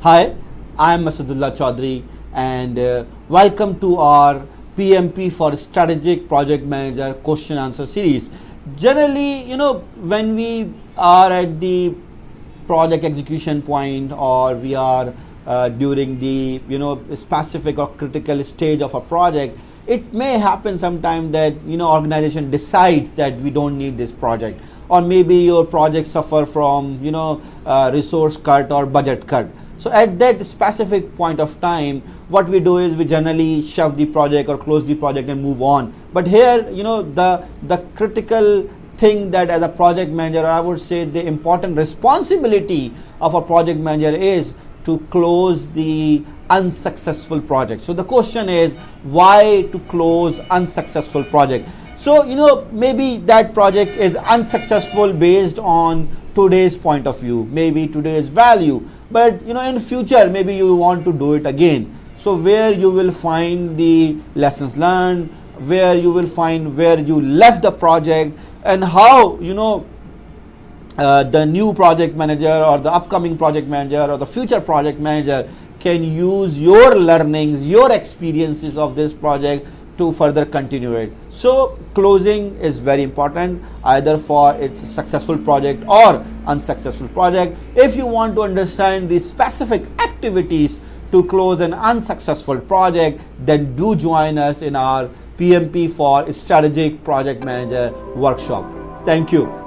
Hi, I am Masadullah Chaudhary and welcome to our PMP for Strategic Project Manager question answer series. Generally, when we are at the project execution point or we are during the specific or critical stage of a project, it may happen sometime that organization decides that we don't need this project, or maybe your project suffer from resource cut or budget cut. So at that specific point of time, what we do is we generally shelve the project or close the project and move on. But here, the critical thing that as a project manager, I would say the important responsibility of a project manager is to close the unsuccessful project. So the question is, why to close unsuccessful project? So maybe that project is unsuccessful based on today's point of view, maybe today's value, but in future maybe you want to do it again. So where you will find the lessons learned, where you will find where you left the project, and how the new project manager or the upcoming project manager or the future project manager can use your learnings, your experiences of this project to further continue it. So closing is very important, either for its successful project or unsuccessful project. If you want to understand the specific activities to close an unsuccessful project, then do join us in our PMP for Strategic Project Manager workshop. Thank you.